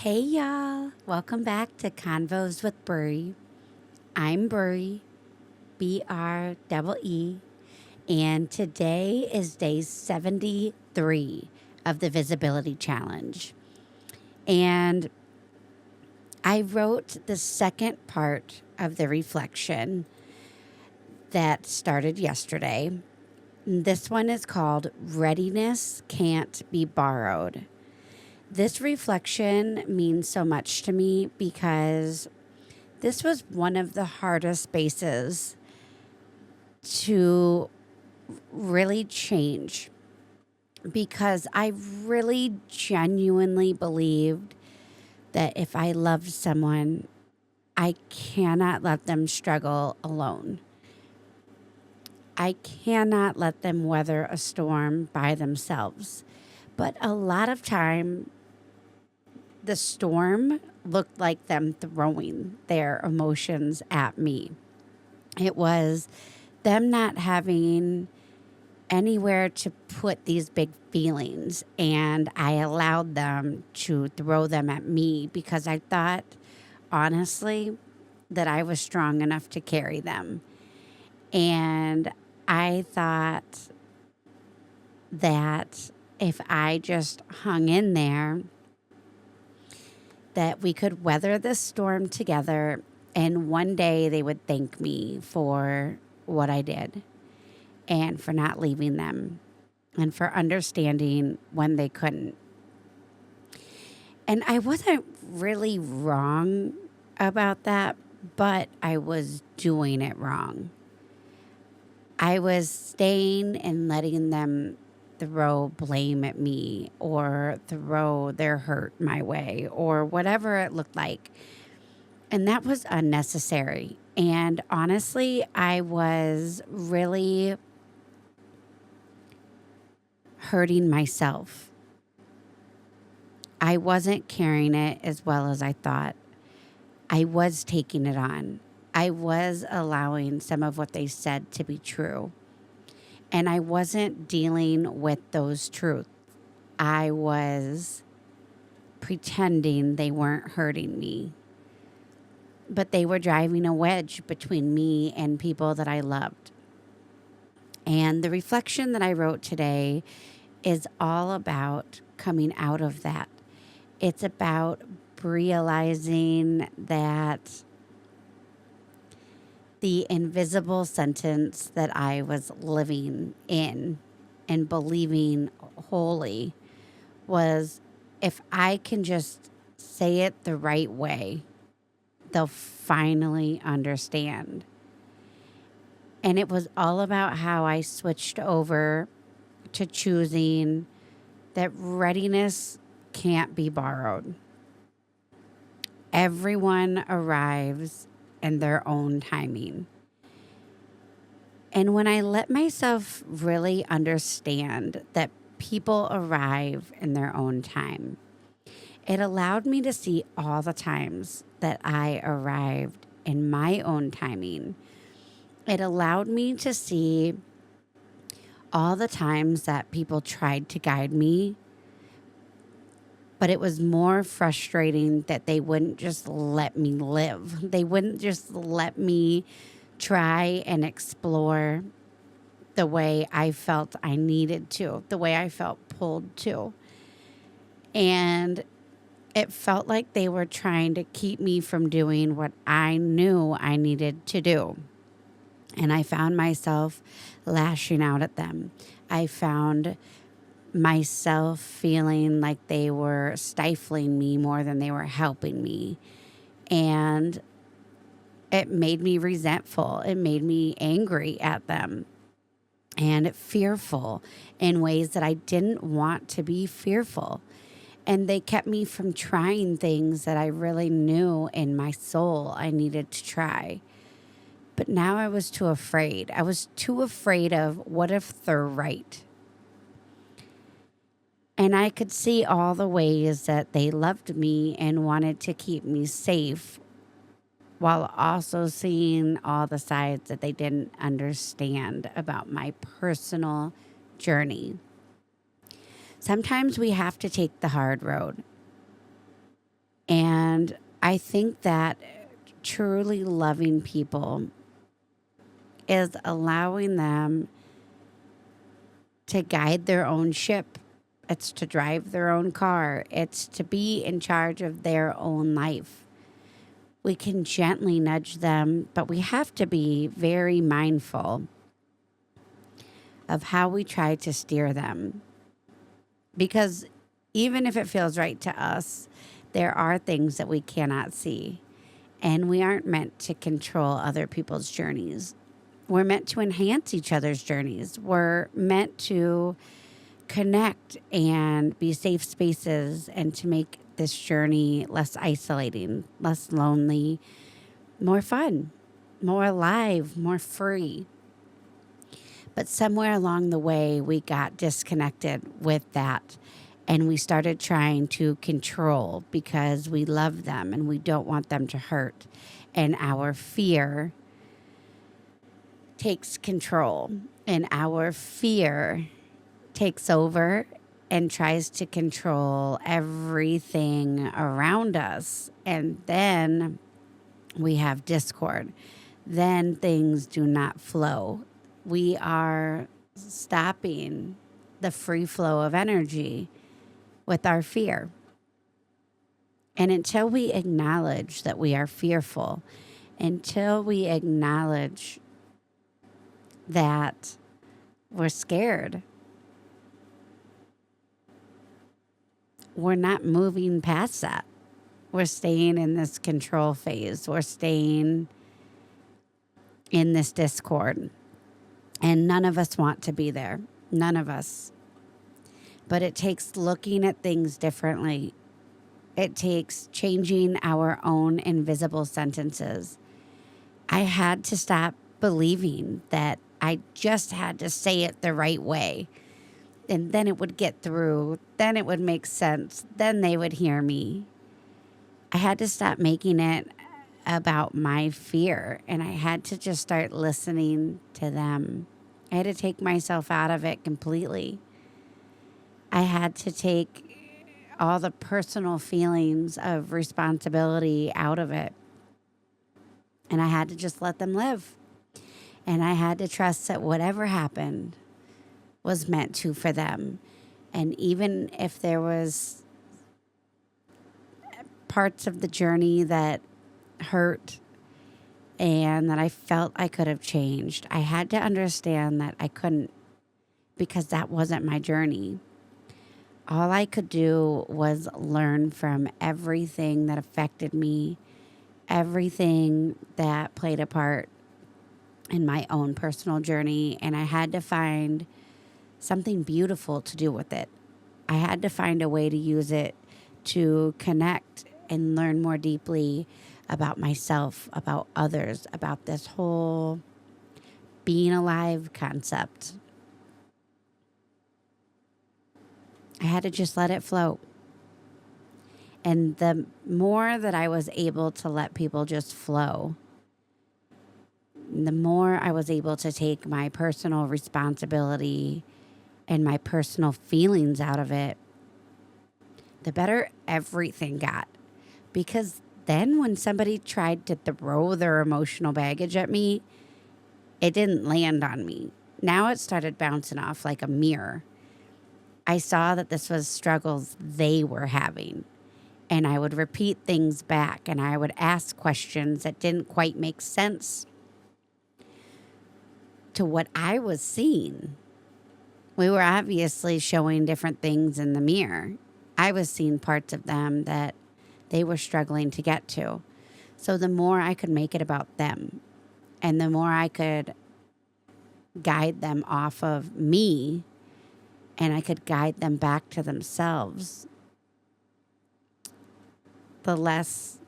Hey y'all, welcome back to Convos with Bree. I'm Bree, BREE, and today is day 73 of the Visibility Challenge. And I wrote the second part of the reflection that started yesterday. This one is called Readiness Can't Be Borrowed. This reflection means so much to me because this was one of the hardest spaces to really change because I really genuinely believed that if I loved someone, I cannot let them struggle alone. I cannot let them weather a storm by themselves. But a lot of time, the storm looked like them throwing their emotions at me. It was them not having anywhere to put these big feelings, and I allowed them to throw them at me because I thought, honestly, that I was strong enough to carry them. And I thought that if I just hung in there, that we could weather this storm together, and one day they would thank me for what I did and for not leaving them and for understanding when they couldn't. And I wasn't really wrong about that, but I was doing it wrong. I was staying and letting them throw blame at me or throw their hurt my way or whatever it looked like. And that was unnecessary. And honestly, I was really hurting myself. I wasn't carrying it as well as I thought. I was taking it on. I was allowing some of what they said to be true. And I wasn't dealing with those truths. I was pretending they weren't hurting me. But they were driving a wedge between me and people that I loved. And the reflection that I wrote today is all about coming out of that. It's about realizing that the invisible sentence that I was living in and believing wholly was, if I can just say it the right way, they'll finally understand. And it was all about how I switched over to choosing that readiness can't be borrowed. Everyone arrives in their own timing. And when I let myself really understand that people arrive in their own time, it allowed me to see all the times that I arrived in my own timing. It allowed me to see all the times that people tried to guide me, but it was more frustrating that they wouldn't just let me live. They wouldn't just let me try and explore the way I felt I needed to, the way I felt pulled to. And it felt like they were trying to keep me from doing what I knew I needed to do. And I found myself lashing out at them. I found myself feeling like they were stifling me more than they were helping me. And it made me resentful. It made me angry at them and fearful in ways that I didn't want to be fearful. And they kept me from trying things that I really knew in my soul I needed to try. But now I was too afraid. I was too afraid of, what if they're right? And I could see all the ways that they loved me and wanted to keep me safe, while also seeing all the sides that they didn't understand about my personal journey. Sometimes we have to take the hard road. And I think that truly loving people is allowing them to guide their own ship. It's to drive their own car. It's to be in charge of their own life. We can gently nudge them, but we have to be very mindful of how we try to steer them. Because even if it feels right to us, there are things that we cannot see. And we aren't meant to control other people's journeys. We're meant to enhance each other's journeys. We're meant to connect and be safe spaces and to make this journey less isolating, less lonely, more fun, more alive, more free. But somewhere along the way, we got disconnected with that. And we started trying to control because we love them and we don't want them to hurt. And our fear takes control. And our fear takes over and tries to control everything around us. And then we have discord. Then things do not flow. We are stopping the free flow of energy with our fear. And until we acknowledge that we are fearful, until we acknowledge that we're scared, we're not moving past that. We're staying in this control phase. We're staying in this discord. And none of us want to be there. None of us. But it takes looking at things differently. It takes changing our own invisible sentences. I had to stop believing that I just had to say it the right way. And then it would get through. Then it would make sense. Then they would hear me. I had to stop making it about my fear. And I had to just start listening to them. I had to take myself out of it completely. I had to take all the personal feelings of responsibility out of it. And I had to just let them live. And I had to trust that whatever happened was meant to for them. And even if there was parts of the journey that hurt and that I felt I could have changed, I had to understand that I couldn't, because that wasn't my journey. All I could do was learn from everything that affected me, everything that played a part in my own personal journey, and I had to find something beautiful to do with it. I had to find a way to use it to connect and learn more deeply about myself, about others, about this whole being alive concept. I had to just let it flow. And the more that I was able to let people just flow, the more I was able to take my personal responsibility and my personal feelings out of it, the better everything got. Because then when somebody tried to throw their emotional baggage at me, it didn't land on me. Now it started bouncing off like a mirror. I saw that this was struggles they were having. And I would repeat things back and I would ask questions that didn't quite make sense to what I was seeing. We were obviously showing different things in the mirror. I was seeing parts of them that they were struggling to get to. So the more I could make it about them and the more I could guide them off of me and I could guide them back to themselves, the less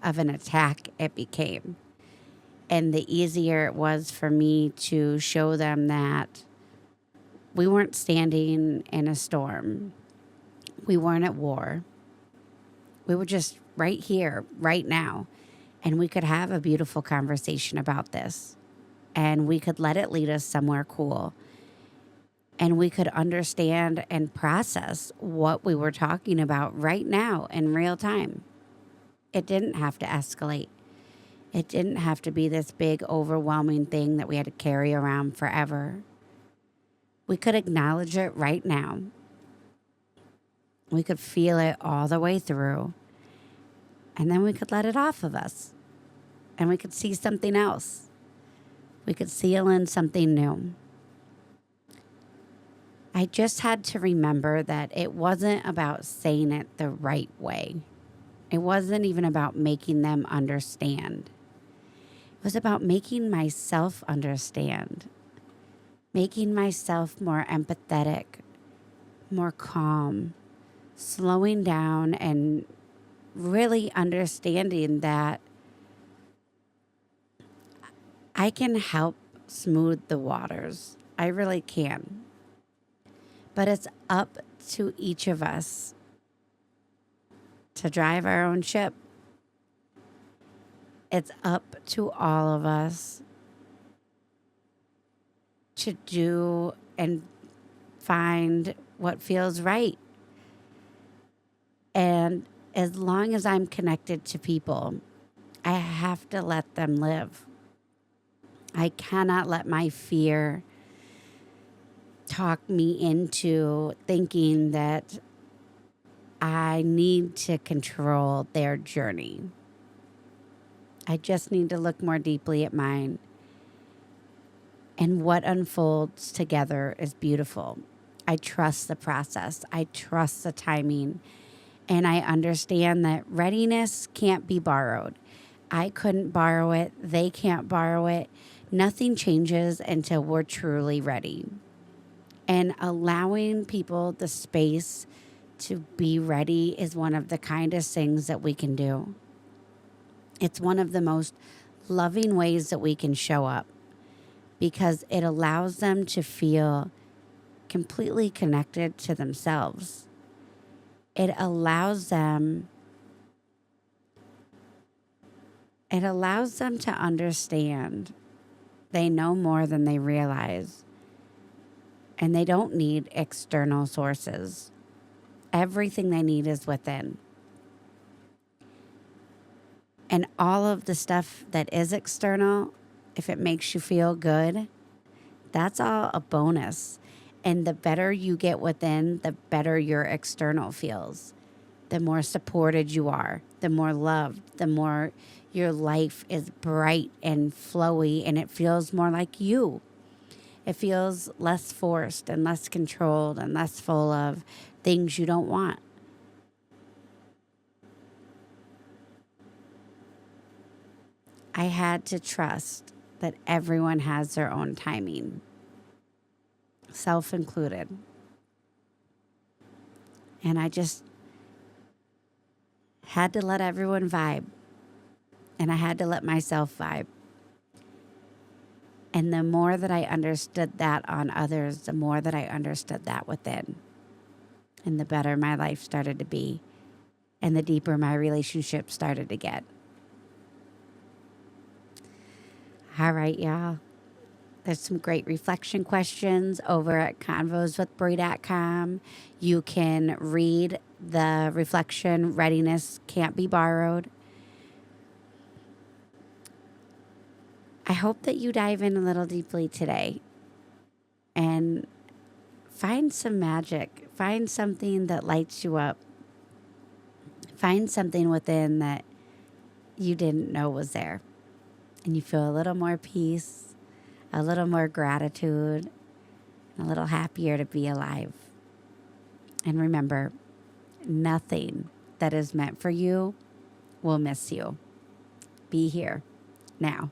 of an attack it became. And the easier it was for me to show them that we weren't standing in a storm. We weren't at war. We were just right here, right now. And we could have a beautiful conversation about this. And we could let it lead us somewhere cool. And we could understand and process what we were talking about right now in real time. It didn't have to escalate. It didn't have to be this big, overwhelming thing that we had to carry around forever. We could acknowledge it right now. We could feel it all the way through. And then we could let it off of us. And we could see something else. We could seal in something new. I just had to remember that it wasn't about saying it the right way. It wasn't even about making them understand. It was about making myself understand, making myself more empathetic, more calm, slowing down and really understanding that I can help smooth the waters. I really can. But it's up to each of us to drive our own ship. It's up to all of us to do and find what feels right. And as long as I'm connected to people, I have to let them live. I cannot let my fear talk me into thinking that I need to control their journey. I just need to look more deeply at mine. And what unfolds together is beautiful. I trust the process. I trust the timing. And I understand that readiness can't be borrowed. I couldn't borrow it. They can't borrow it. Nothing changes until we're truly ready. And allowing people the space to be ready is one of the kindest things that we can do. It's one of the most loving ways that we can show up because it allows them to feel completely connected to themselves. It allows them to understand they know more than they realize, and they don't need external sources. Everything they need is within. And all of the stuff that is external, if it makes you feel good, that's all a bonus. And the better you get within, the better your external feels. The more supported you are, the more loved, the more your life is bright and flowy and it feels more like you. It feels less forced and less controlled and less full of things you don't want. I had to trust that everyone has their own timing, self included. And I just had to let everyone vibe. And I had to let myself vibe. And the more that I understood that on others, the more that I understood that within. And the better my life started to be. And the deeper my relationship started to get. All right, y'all. There's some great reflection questions over at convoswithbree.com. You can read the reflection, Readiness Can't Be Borrowed. I hope that you dive in a little deeply today and find some magic. Find something that lights you up. Find something within that you didn't know was there. And you feel a little more peace, a little more gratitude, a little happier to be alive. And remember, nothing that is meant for you will miss you. Be here now.